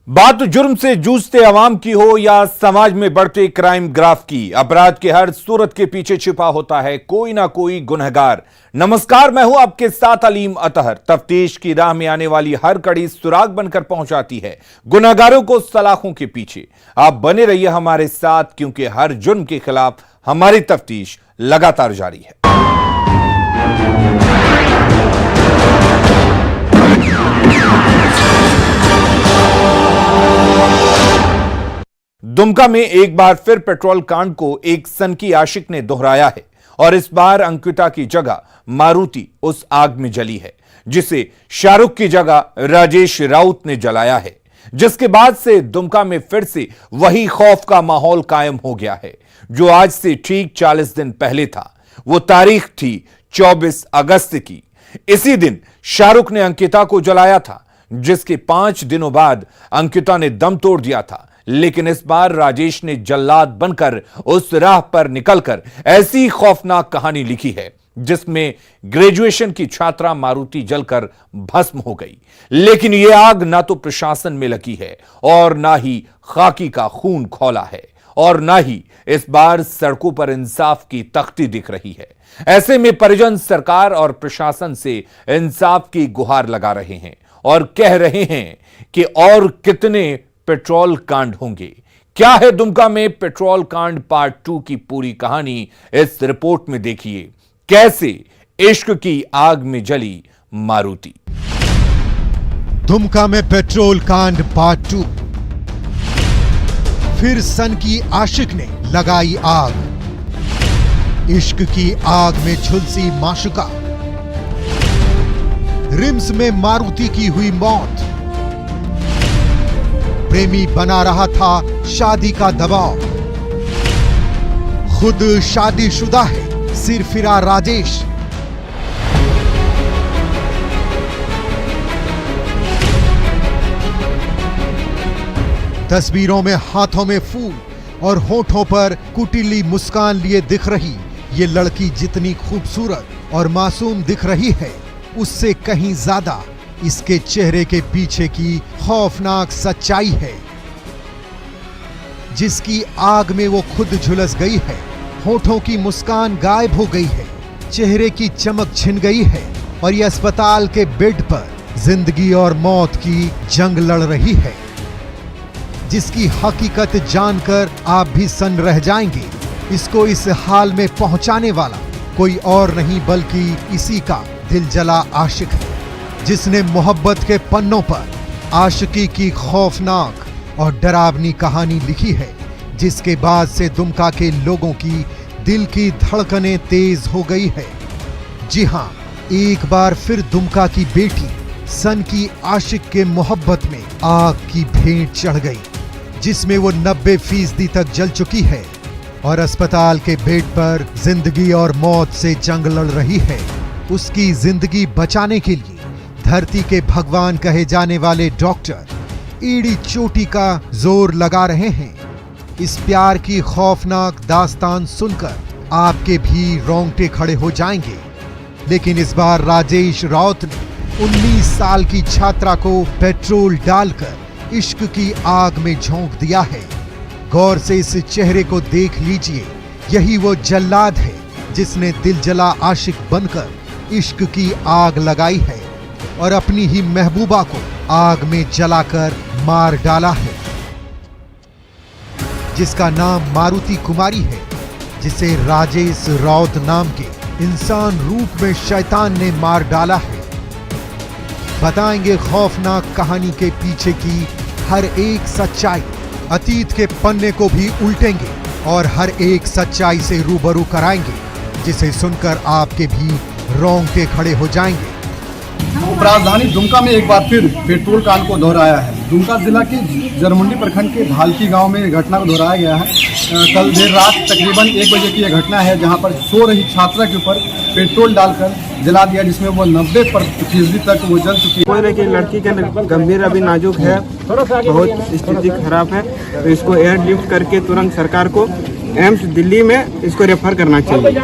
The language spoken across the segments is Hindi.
बात जुर्म से जूझते अवाम की हो या समाज में बढ़ते क्राइम ग्राफ की, अपराध के हर सूरत के पीछे छिपा होता है कोई ना कोई गुनहगार। नमस्कार, मैं हूं आपके साथ अलीम अतहर। तफ्तीश की राह में आने वाली हर कड़ी सुराग बनकर पहुंचाती है गुनहगारों को सलाखों के पीछे। आप बने रहिए हमारे साथ, क्योंकि हर जुर्म के खिलाफ हमारी तफ्तीश लगातार जारी है। दुमका में एक बार फिर पेट्रोल कांड को एक सनकी आशिक ने दोहराया है और इस बार अंकिता की जगह मारुति उस आग में जली है जिसे शाहरुख की जगह राजेश राउत ने जलाया है, जिसके बाद से दुमका में फिर से वही खौफ का माहौल कायम हो गया है जो आज से ठीक 40 दिन पहले था। वो तारीख थी 24 अगस्त की। इसी दिन शाहरुख ने अंकिता को जलाया था, जिसके 5 दिनों बाद अंकिता ने दम तोड़ दिया था। लेकिन इस बार राजेश ने जल्लाद बनकर उस राह पर निकलकर ऐसी खौफनाक कहानी लिखी है जिसमें ग्रेजुएशन की छात्रा मारुति जलकर भस्म हो गई। लेकिन यह आग ना तो प्रशासन में लगी है और ना ही खाकी का खून खौला है और ना ही इस बार सड़कों पर इंसाफ की तख्ती दिख रही है। ऐसे में परिजन सरकार और प्रशासन से इंसाफ की गुहार लगा रहे हैं और कह रहे हैं कि और कितने पेट्रोल कांड होंगे। क्या है दुमका में पेट्रोल कांड पार्ट 2 की पूरी कहानी, इस रिपोर्ट में देखिए। कैसे इश्क की आग में जली मारुति। दुमका में पेट्रोल कांड पार्ट 2। फिर सन की आशिक ने लगाई आग। इश्क की आग में झुलसी माशुका। रिम्स में मारुति की हुई मौत। प्रेमी बना रहा था शादी का दबाव। खुद शादीशुदा है सिरफिरा राजेश। तस्वीरों में हाथों में फूल और होठों पर कुटिली मुस्कान लिए दिख रही ये लड़की जितनी खूबसूरत और मासूम दिख रही है, उससे कहीं ज्यादा इसके चेहरे के पीछे की खौफनाक सच्चाई है, जिसकी आग में वो खुद झुलस गई है। होठों की मुस्कान गायब हो गई है, चेहरे की चमक छिन गई है और ये अस्पताल के बेड पर जिंदगी और मौत की जंग लड़ रही है, जिसकी हकीकत जानकर आप भी सन रह जाएंगे। इसको इस हाल में पहुंचाने वाला कोई और नहीं बल्कि इसी का दिल जला आशिक है, जिसने मोहब्बत के पन्नों पर आशिकी की खौफनाक और डरावनी कहानी लिखी है, जिसके बाद से दुमका के लोगों की दिल की धड़कनें तेज हो गई है। जी हां, एक बार फिर दुमका की बेटी सन की आशिक के मोहब्बत में आग की भेंट चढ़ गई, जिसमें वो 90% तक जल चुकी है और अस्पताल के बेड पर जिंदगी और मौत से जंग लड़ रही है। उसकी जिंदगी बचाने के लिए धरती के भगवान कहे जाने वाले डॉक्टर ईड़ी चोटी का जोर लगा रहे हैं। इस प्यार की खौफनाक दास्तान सुनकर आपके भी रोंगटे खड़े हो जाएंगे। लेकिन इस बार राजेश राउत ने 19 साल की छात्रा को पेट्रोल डालकर इश्क की आग में झोंक दिया है। गौर से इस चेहरे को देख लीजिए, यही वो जल्लाद है जिसने दिल जला आशिक बनकर इश्क की आग लगाई है और अपनी ही महबूबा को आग में जलाकर मार डाला है, जिसका नाम मारुति कुमारी है, जिसे राजेश राउत नाम के इंसान रूप में शैतान ने मार डाला है। बताएंगे खौफनाक कहानी के पीछे की हर एक सच्चाई, अतीत के पन्ने को भी उल्टेंगे और हर एक सच्चाई से रूबरू कराएंगे, जिसे सुनकर आपके भी रोंगटे खड़े हो जाएंगे। राजधानी दुमका में एक बार फिर पेट्रोल कांड को दोहराया है। दुमका जिला के जरमुंडी प्रखंड के भालकी गांव में घटना को दोहराया गया है। कल देर रात तकरीबन 1 बजे की यह घटना है, जहां पर सो रही छात्रा के ऊपर पेट्रोल डालकर जला दिया, जिसमें वो 90% तक वो जल चुकी है। कि लड़की का गंभीर अभी नाजुक है, बहुत स्थिति खराब है, तो इसको एयरलिफ्ट करके तुरंत सरकार को एम्स दिल्ली में इसको रेफर करना चाहिए।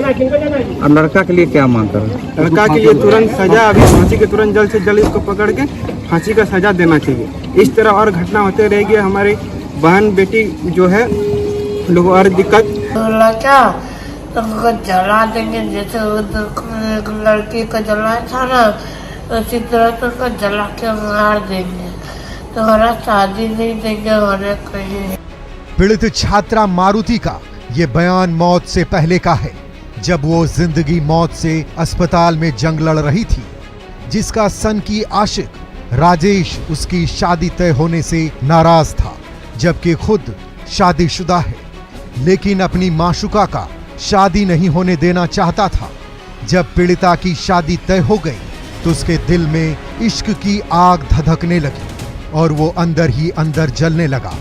और लड़का के लिए क्या मांग कर रहे हैं? लड़का के लिए तुरंत सजा, अभी फांसी के तुरंत जल्द से जल्द इसको पकड़ के फांसी का सजा देना चाहिए। इस तरह और घटना होते रहेगी, हमारी बहन बेटी जो है लोग और दिक्कत बोला क्या तुमको जला देंगे, जैसे एक लड़की को जलाया था ना उसी तरह तुमको जला के मार देंगे, तुम्हारा शादी नहीं देंगे होने कहीं। पीड़ित छात्रा मारुति का ये बयान मौत से पहले का है, जब वो जिंदगी मौत से अस्पताल में जंग लड़ रही थी। जिसका सन की आशिक राजेश उसकी शादी तय होने से नाराज था, जबकि खुद शादीशुदा है, लेकिन अपनी माशुका का शादी नहीं होने देना चाहता था। जब पीड़िता की शादी तय हो गई तो उसके दिल में इश्क की आग धधकने लगी और वो अंदर ही अंदर जलने लगा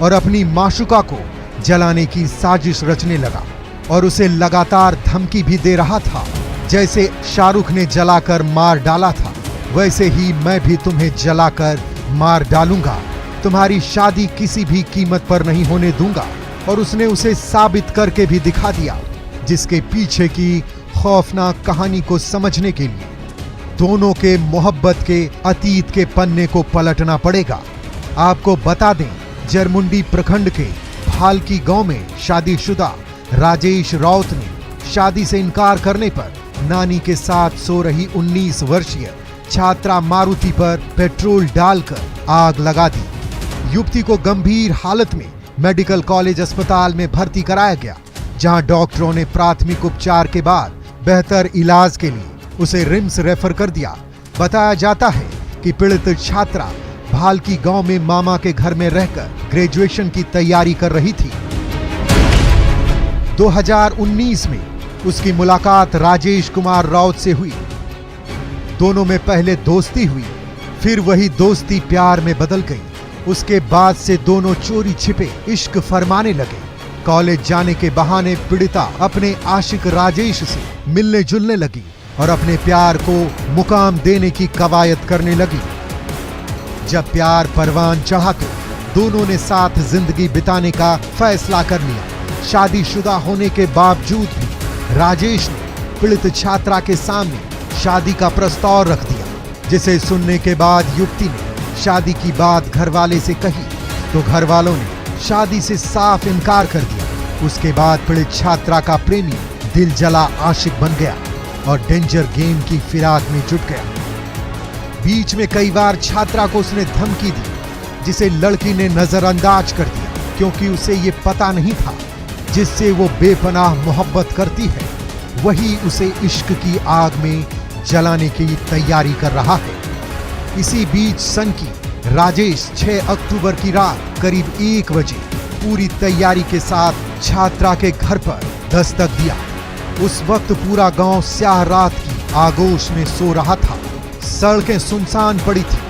और अपनी माशुका को जलाने की साजिश रचने लगा और उसे लगातार धमकी भी दे रहा था। जैसे शाहरुख ने जलाकर मार डाला था, वैसे ही मैं भी तुम्हें जलाकर मार डालूंगा, तुम्हारी शादी किसी भी कीमत पर नहीं होने दूंगा। और उसने उसे साबित करके भी दिखा दिया। जिसके पीछे की खौफनाक कहानी को समझने के लिए दोनों के मोहब्बत के अतीत के पन्ने को पलटना पड़ेगा। आपको बता दें, जरमुंडी प्रखंड के भालकी गांव में शादीशुदा राजेश राउत ने शादी से इनकार करने पर नानी के साथ सो रही 19 वर्षीय छात्रा मारुति पर पेट्रोल डालकर आग लगा दी। युवती को गंभीर हालत में मेडिकल कॉलेज अस्पताल में भर्ती कराया गया, जहां डॉक्टरों ने प्राथमिक उपचार के बाद बेहतर इलाज के लिए उसे रिम्स रेफर कर दिया। बताया जाता है कि पीड़ित छात्रा भालकी गांव में मामा के घर में रहकर ग्रेजुएशन की तैयारी कर रही थी। 2019 में उसकी मुलाकात राजेश कुमार राउत से हुई। दोनों में पहले दोस्ती हुई, फिर वही दोस्ती प्यार में बदल गई। उसके बाद से दोनों चोरी छिपे इश्क फरमाने लगे। कॉलेज जाने के बहाने पीड़िता अपने आशिक राजेश से मिलने जुलने लगी और अपने प्यार को मुकाम देने की कवायद करने लगी। जब प्यार परवान चढ़ा तो दोनों ने साथ जिंदगी बिताने का फैसला कर लिया। शादीशुदा होने के बावजूद भी राजेश ने पीड़ित छात्रा के सामने शादी का प्रस्ताव रख दिया, जिसे सुनने के बाद युवती ने शादी की बात घर वाले से कही तो घर वालों ने शादी से साफ इनकार कर दिया। उसके बाद पीड़ित छात्रा का प्रेमी दिल जला आशिक बन गया और डेंजर गेम की फिराक में जुट गया। बीच में कई बार छात्रा को उसने धमकी दी, जिसे लड़की ने नजरअंदाज कर दिया, क्योंकि उसे ये पता नहीं था जिससे वो बेपनाह मोहब्बत करती है वही उसे इश्क की आग में जलाने की तैयारी कर रहा है। इसी बीच सनकी राजेश 6 अक्टूबर की रात करीब 1 बजे पूरी तैयारी के साथ छात्रा के घर पर दस्तक दिया। उस वक्त पूरा गांव स्याह रात की आगोश में सो रहा था। सड़कें सुनसान पड़ी थी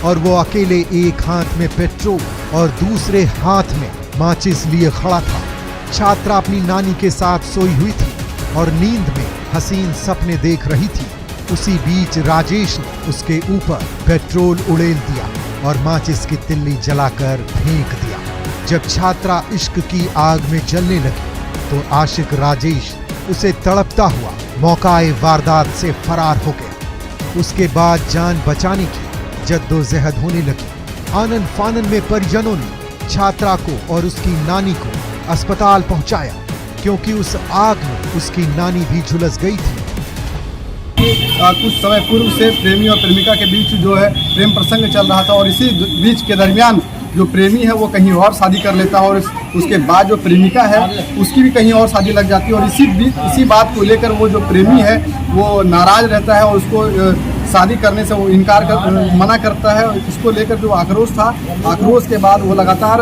और वो अकेले एक हाथ में पेट्रोल और दूसरे हाथ में माचिस लिए खड़ा था। छात्रा अपनी नानी के साथ सोई हुई थी और नींद में हसीन सपने देख रही थी। उसी बीच राजेश ने उसके ऊपर पेट्रोल उड़ेल दिया और माचिस की तिल्ली जलाकर फेंक दिया। जब छात्रा इश्क की आग में जलने लगी तो आशिक राजेश उसे तड़पता हुआ मौकाए वारदात से फरार हो गया। उसके बाद जान बचाने की जद्दोजहद होने लगी। आनन फानन में परिजनों ने छात्रा को और उसकी नानी को अस्पताल पहुंचाया, क्योंकि उस आग में उसकी नानी भी झुलस गई थी। कुछ समय पूर्व से प्रेमी और प्रेमिका के बीच जो है प्रेम प्रसंग चल रहा था और इसी बीच के दरमियान जो प्रेमी है वो कहीं और शादी कर लेता है और उसके बाद जो प्रेमिका है उसकी भी कहीं और शादी लग जाती है और इसी बात को लेकर वो जो प्रेमी है वो नाराज रहता है और उसको शादी करने से वो मना करता है। इसको लेकर जो आक्रोश था, आक्रोश के बाद वो लगातार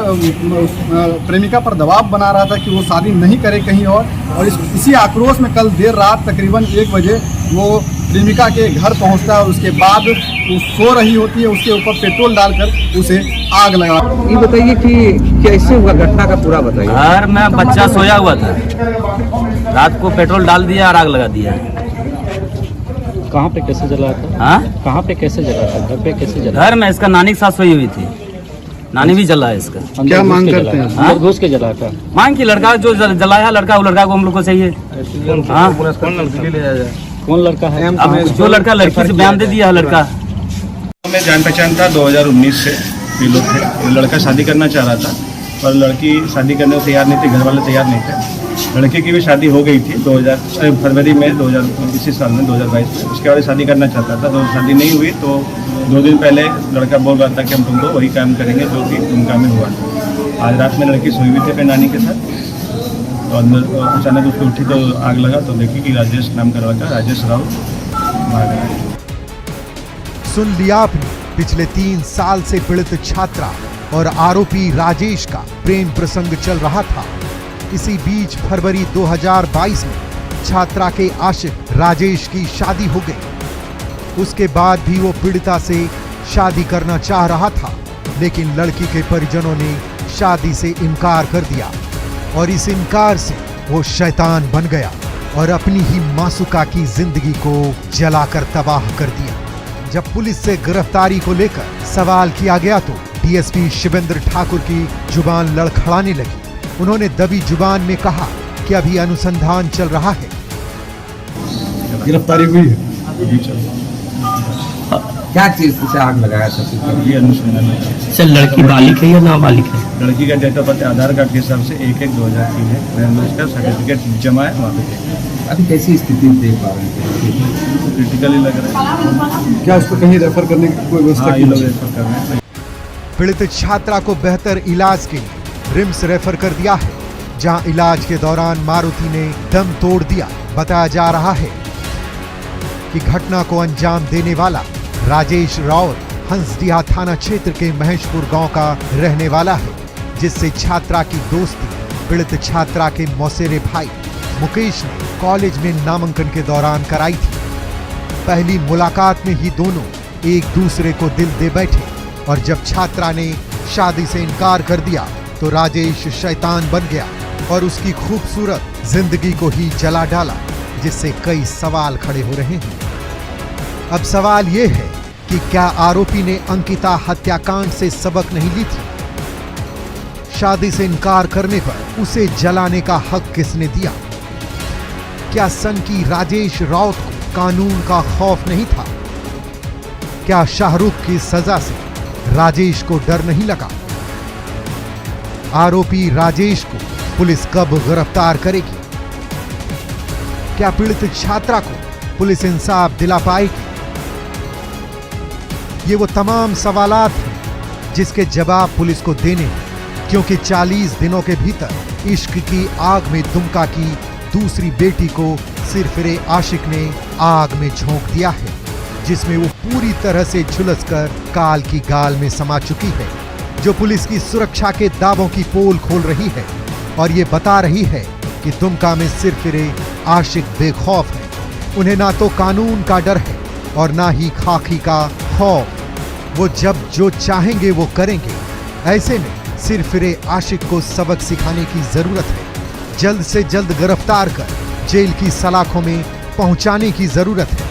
प्रेमिका पर दबाव बना रहा था कि वो शादी नहीं करे कहीं और इसी आक्रोश में कल देर रात तकरीबन 1 बजे वो प्रेमिका के घर पहुंचता है और उसके बाद वो सो रही होती है, उसके ऊपर पेट्रोल डालकर उसे आग लगा। ये बताइए कि कैसे हुआ, घटना का पूरा बताइए। घर में बच्चा सोया हुआ था, रात को पेट्रोल डाल दिया और आग लगा दिया। कहाँ पे कैसे जला था? हाँ, कहाँ पे कैसे जला था? घर पे कैसे जला? घर में इसका नानी के साथ सोई हुई थी, नानी भी जला है इसका। क्या मांग करते हैं? अंदर घुस के जला था। मांग की लड़का जो जलाया लड़का, वो लड़का को हम लोग को चाहिए। हाँ, कौन लड़का है? अब जो लड़का लड़की से बयान दे दिया है लड़का। में जान पहचान था 2019 से ये लोग थे। लड़का शादी करना चाह रहा था पर लड़की शादी करने को तैयार नहीं थी, घर वाले तैयार नहीं थे। लड़के की भी शादी हो गई थी फरवरी में 2021 साल में 2022 में। उसके बाद शादी करना चाहता था तो शादी नहीं हुई। तो 2 दिन पहले लड़का बोल रहा था कि हम तुमको वही काम करेंगे जो कि दुमका में हुआ था। आज रात में लड़की सोई हुई थी अपने नानी के साथ, तो अंदर अचानक उसको उठी तो आग लगा तो देखी कि राजेश नाम का लड़का राजेश राउत मार गया। सुन लिया आपने, पिछले 3 साल से पीड़ित छात्रा और आरोपी राजेश का प्रेम प्रसंग चल रहा था। इसी बीच फरवरी 2022 में छात्रा के आशिक राजेश की शादी हो गई। उसके बाद भी वो पीड़िता से शादी करना चाह रहा था, लेकिन लड़की के परिजनों ने शादी से इनकार कर दिया और इस इनकार से वो शैतान बन गया और अपनी ही मासूका की जिंदगी को जलाकर तबाह कर दिया। जब पुलिस से गिरफ्तारी को लेकर सवाल किया गया तो डीएसपी शिवेंद्र ठाकुर की जुबान लड़खड़ाने लगी। उन्होंने दबी जुबान में कहा कि अभी अनुसंधान चल रहा है। गिरफ्तारी हुई है, क्या चीज से आग लगाया था? ये अनुसंधान है। सर लड़की बालिक है या नाबालिग है? लड़की का date of birth Aadhaar card के हिसाब से 1/1/2003 है। उसका सर्टिफिकेट जमा है वहाँ पे। अभी कैसी स्थिति देख पा रहे हैं? क्रिटिकली लग रहा है। क्या उसको कहीं रेफर करने की कोई व्यवस्था ये लोग रेफर कर रहे हैं। पीड़ित छात्रा को बेहतर इलाज के लिए रिम्स रेफर कर दिया है, जहां इलाज के दौरान मारुति ने दम तोड़ दिया। बताया जा रहा है कि घटना को अंजाम देने वाला राजेश राउत हंसडीहा थाना क्षेत्र के महेशपुर गांव का रहने वाला है, जिससे छात्रा की दोस्ती पीड़ित छात्रा के मौसेरे भाई मुकेश ने कॉलेज में नामांकन के दौरान कराई थी। पहली मुलाकात में ही दोनों एक दूसरे को दिल दे बैठे और जब छात्रा ने शादी से इनकार कर दिया तो राजेश शैतान बन गया और उसकी खूबसूरत जिंदगी को ही जला डाला, जिससे कई सवाल खड़े हो रहे हैं। अब सवाल ये है कि क्या आरोपी ने अंकिता हत्याकांड से सबक नहीं ली थी? शादी से इनकार करने पर उसे जलाने का हक किसने दिया? क्या सनकी राजेश राउत को कानून का खौफ नहीं था? क्या शाहरुख की सजा से राजेश को डर नहीं लगा? आरोपी राजेश को पुलिस कब गिरफ्तार करेगी? क्या पीड़ित छात्रा को पुलिस इंसाफ दिला पाएगी? ये वो तमाम सवालात हैं जिसके जवाब पुलिस को देने हैं, क्योंकि 40 दिनों के भीतर इश्क की आग में दुमका की दूसरी बेटी को सिरफिरे आशिक ने आग में झोंक दिया है, जिसमें वो पूरी तरह से झुलसकर काल की गाल में समा चुकी है, जो पुलिस की सुरक्षा के दावों की पोल खोल रही है और ये बता रही है कि दुमका में सिरफिरे आशिक बेखौफ है। उन्हें ना तो कानून का डर है और ना ही खाकी का खौफ। वो जब जो चाहेंगे वो करेंगे। ऐसे में सिरफिरे आशिक को सबक सिखाने की जरूरत है। जल्द से जल्द गिरफ्तार कर जेल की सलाखों में पहुंचाने की जरूरत है,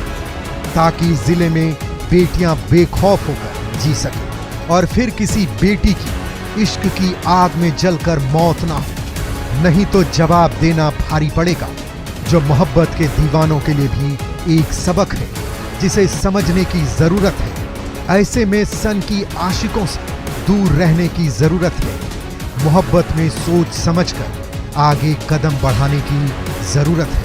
ताकि जिले में बेटियां बेखौफ होकर जी सकें और फिर किसी बेटी की इश्क की आग में जलकर मौत ना हो। नहीं तो जवाब देना भारी पड़ेगा, जो मोहब्बत के दीवानों के लिए भी एक सबक है जिसे समझने की जरूरत है। ऐसे में सन की आशिकों से दूर रहने की जरूरत है। मोहब्बत में सोच समझकर आगे कदम बढ़ाने की जरूरत है,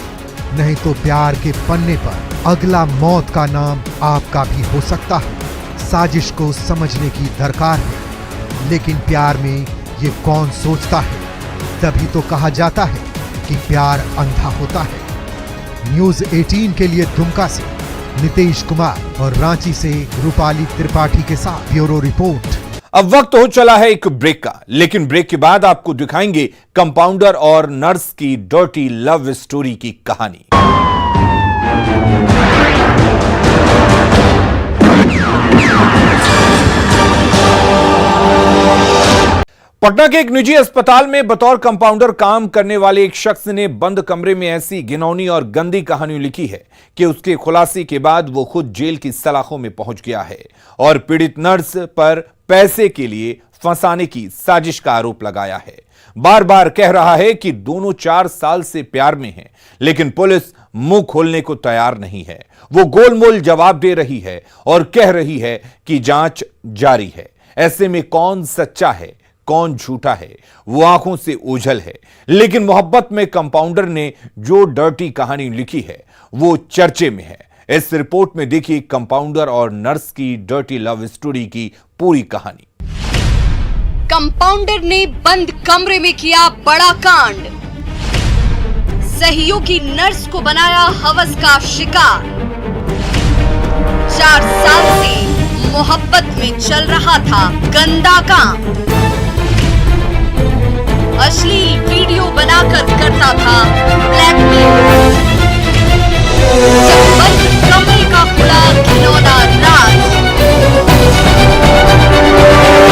नहीं तो प्यार के पन्ने पर अगला मौत का नाम आपका भी हो सकता है। साजिश को समझने की दरकार है, लेकिन प्यार में ये कौन सोचता है? तभी तो कहा जाता है कि प्यार अंधा होता है। न्यूज़ 18 के लिए दुमका से नितेश कुमार और रांची से रूपाली त्रिपाठी के साथ ब्यूरो रिपोर्ट। अब वक्त हो चला है एक ब्रेक का, लेकिन ब्रेक के बाद आपको दिखाएंगे कंपाउंडर और नर्स की डर्टी लव स्टोरी की कहानी। पटना के एक निजी अस्पताल में बतौर कंपाउंडर काम करने वाले एक शख्स ने बंद कमरे में ऐसी घिनौनी और गंदी कहानी लिखी है कि उसके खुलासे के बाद वो खुद जेल की सलाखों में पहुंच गया है और पीड़ित नर्स पर पैसे के लिए फंसाने की साजिश का आरोप लगाया है। बार बार कह रहा है कि दोनों 4 साल से प्यार में हैं, लेकिन पुलिस मुंह खोलने को तैयार नहीं है। वो गोलमोल जवाब दे रही है और कह रही है कि जांच जारी है। ऐसे में कौन सच्चा है, कौन झूठा है, वो आंखों से ओझल है। लेकिन मोहब्बत में कंपाउंडर ने जो डर्टी कहानी लिखी है वो चर्चे में है। इस रिपोर्ट में देखिए कंपाउंडर और नर्स की डर्टी लव स्टोरी की पूरी कहानी। कंपाउंडर ने बंद कमरे में किया बड़ा कांड, सहयोगी नर्स को बनाया हवस का शिकार। 4 साल से मोहब्बत में चल रहा था गंदा काम, अश्लील वीडियो बनाकर करता था ब्लैकमेल। जब बंद कमरे का खुला घिनौना राज,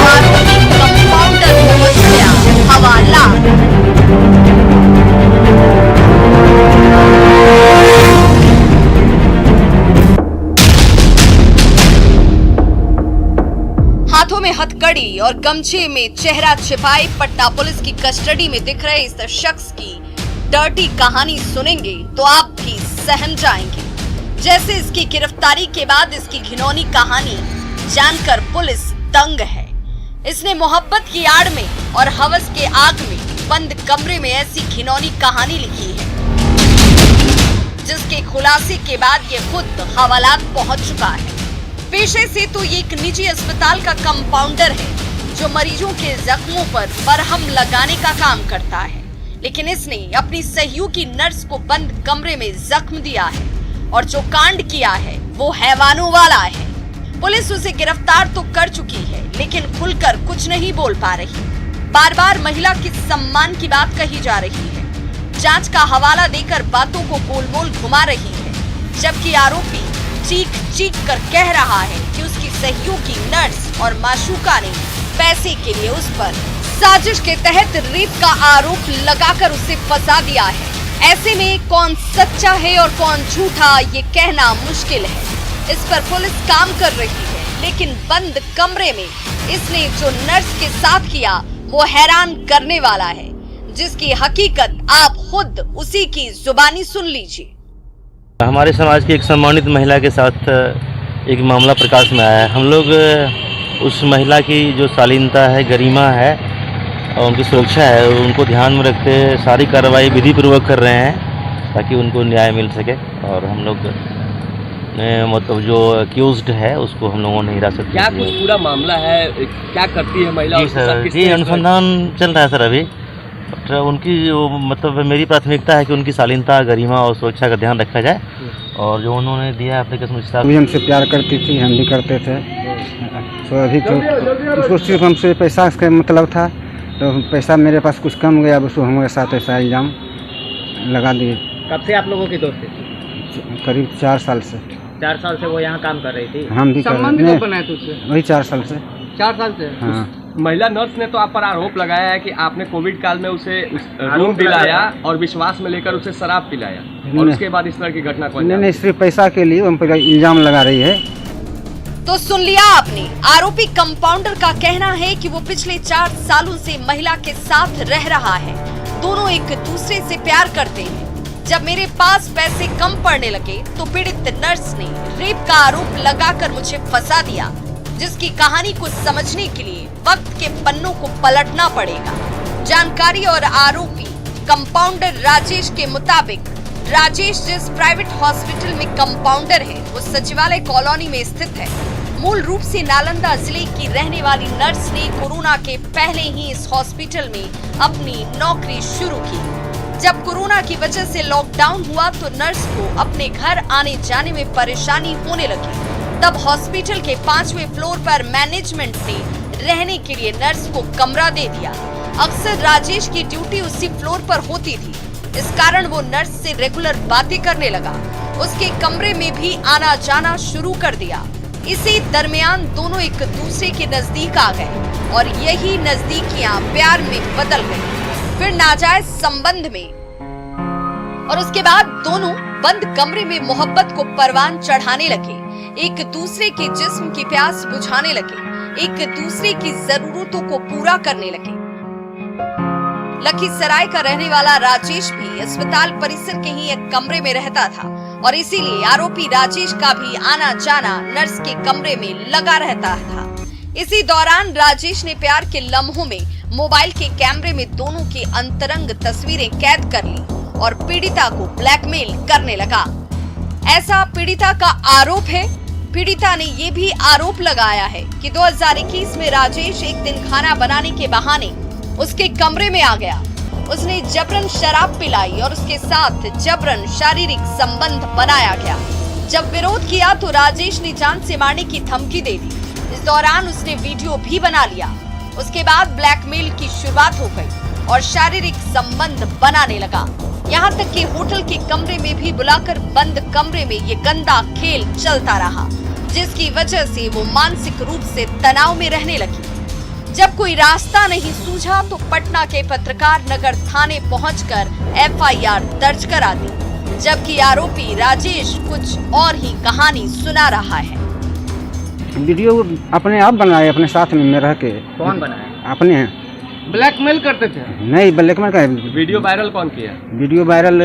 आरोपी कंपाउंडर को बच गया हवाला। हाथों में हथकड़ी और गमछे में चेहरा छिपाए पटना पुलिस की कस्टडी में दिख रहे इस शख्स की डर्टी कहानी सुनेंगे तो आप भी सहम जाएंगे। जैसे इसकी गिरफ्तारी के बाद इसकी घिनौनी कहानी जानकर पुलिस दंग है। इसने मोहब्बत की आड़ में और हवस के आग में बंद कमरे में ऐसी घिनौनी कहानी लिखी है, जिसके खुलासे के बाद ये खुद हवालात पहुंच चुका है। पेशे से तो ये एक निजी अस्पताल का कंपाउंडर है जो मरीजों के जख्मों पर मरहम लगाने का काम करता है, लेकिन इसने अपनी सहयोगी नर्स को बंद कमरे में जख्म दिया है और जो कांड किया है वो हैवानों वाला है। पुलिस उसे गिरफ्तार तो कर चुकी है, लेकिन खुलकर कुछ नहीं बोल पा रही। बार बार महिला के सम्मान की बात कही जा रही है, जांच का हवाला देकर बातों को गोलमोल घुमा रही है, जबकि आरोपी चीख चीख कर कह रहा है कि उसकी सहयोगी नर्स और माशूका ने पैसे के लिए उस पर साजिश के तहत रेप का आरोप लगाकर उसे फंसा दिया है। ऐसे में कौन सच्चा है और कौन झूठा ये कहना मुश्किल है। इस पर पुलिस काम कर रही है, लेकिन बंद कमरे में इसने जो नर्स के साथ किया वो हैरान करने वाला है, जिसकी हकीकत आप खुद उसी की जुबानी सुन लीजिए। हमारे समाज की एक सम्मानित महिला के साथ एक मामला प्रकाश में आया है। हम लोग उस महिला की जो शालीनता है, गरिमा है और उनकी सुरक्षा है, उनको ध्यान में रखते सारी कार्रवाई विधि पूर्वक कर रहे हैं ताकि उनको न्याय मिल सके। और हम लोग मतलब जो अक्यूज्ड है उसको हम लोगों ने हिरासत में। क्या कुछ पूरा मामला है, क्या करती है महिला? जी सर, जी अनुसंधान चल रहा है सर अभी। उनकी मतलब मेरी प्राथमिकता है कि उनकी शालीनता, गरिमा और सुरक्षा का ध्यान रखा जाए। और जो उन्होंने दिया एप्लीकेशन, भी हमसे प्यार करती थी, हम भी करते थे। तो अभी तो उसको सिर्फ हमसे पैसा का मतलब था, तो पैसा मेरे पास कुछ कम गया, उसको हमारे साथ ऐसा इल्ज़ाम लगा दिए। कब से आप लोगों की दोस्ती? करीब 4 साल से। 4 साल से वो यहाँ काम कर रही थी? हम भी कर रहे थे वही 4 साल से। 4 साल से? हाँ। महिला नर्स ने तो आप पर आरोप लगाया है कि आपने कोविड काल में उसे रूम दिलाया और विश्वास में लेकर उसे शराब पिलाया और उसके बाद इस तरह की घटना को। नहीं, सिर्फ पैसा के लिए हम पर इल्जाम लगा रही है। तो सुन लिया आपने, आरोपी कंपाउंडर का कहना है कि वो पिछले 4 सालों से महिला के साथ रह रहा है। दोनों एक दूसरे से प्यार करते हैं। जब मेरे पास पैसे कम पड़ने लगे तो पीड़ित नर्स ने रेप का आरोप लगाकर मुझे फंसा दिया, जिसकी कहानी को समझने के लिए वक्त के पन्नों को पलटना पड़ेगा। जानकारी और आरोपी कंपाउंडर राजेश के मुताबिक, राजेश जिस प्राइवेट हॉस्पिटल में कंपाउंडर है वो सचिवालय कॉलोनी में स्थित है। मूल रूप से नालंदा जिले की रहने वाली नर्स ने कोरोना के पहले ही इस हॉस्पिटल में अपनी नौकरी शुरू की। जब कोरोना की वजह से लॉकडाउन हुआ तो नर्स को अपने घर आने जाने में परेशानी होने लगी। तब हॉस्पिटल के 5वें फ्लोर पर मैनेजमेंट ने रहने के लिए नर्स को कमरा दे दिया। अक्सर राजेश की ड्यूटी उसी फ्लोर पर होती थी, इस कारण वो नर्स से रेगुलर बातें करने लगा। उसके कमरे में भी आना जाना शुरू कर दिया। इसी दरमियान दोनों एक दूसरे के नजदीक आ गए और यही नजदीकियां प्यार में बदल गई, फिर नाजायज संबंध में, और उसके बाद दोनों बंद कमरे में मोहब्बत को परवान चढ़ाने लगे। एक दूसरे के जिस्म की प्यास बुझाने लगे, एक दूसरे की जरूरतों को पूरा करने लगे। लखीसराय का रहने वाला राजेश भी अस्पताल परिसर के ही एक कमरे में रहता था और इसीलिए आरोपी राजेश का भी आना जाना नर्स के कमरे में लगा रहता था। इसी दौरान राजेश ने प्यार के लम्हों में मोबाइल के कैमरे में दोनों की अंतरंग तस्वीरें कैद कर ली और पीड़िता को ब्लैकमेल करने लगा। ऐसा पीड़िता का आरोप है। पीड़िता ने ये भी आरोप लगाया है कि 2021 में राजेश एक दिन खाना बनाने के बहाने उसके कमरे में आ गया। उसने जबरन शराब पिलाई और उसके साथ जबरन शारीरिक संबंध बनाया गया। जब विरोध किया तो राजेश ने जान से मारने की धमकी दे दी। इस दौरान उसने वीडियो भी बना लिया। उसके बाद ब्लैकमेल की शुरुआत हो गई और शारीरिक संबंध बनाने लगा। यहाँ तक कि होटल के कमरे में भी बुलाकर बंद कमरे में ये गंदा खेल चलता रहा, जिसकी वजह से वो मानसिक रूप से तनाव में रहने लगी। जब कोई रास्ता नहीं सूझा तो पटना के पत्रकार नगर थाने पहुंचकर FIR दर्ज करा दी, जबकि आरोपी राजेश कुछ और ही कहानी सुना रहा है। वीडियो अपने आप बनाए, अपने साथ में रह के। कौन बनाया? अपने हैं। ब्लैकमेल करते थे? नहीं, ब्लैकमेल का। वीडियो वायरल कौन किया? वीडियो वायरल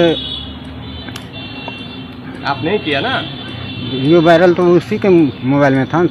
आप नहीं किया ना? वीडियो वायरल तो उसी के मोबाइल में था।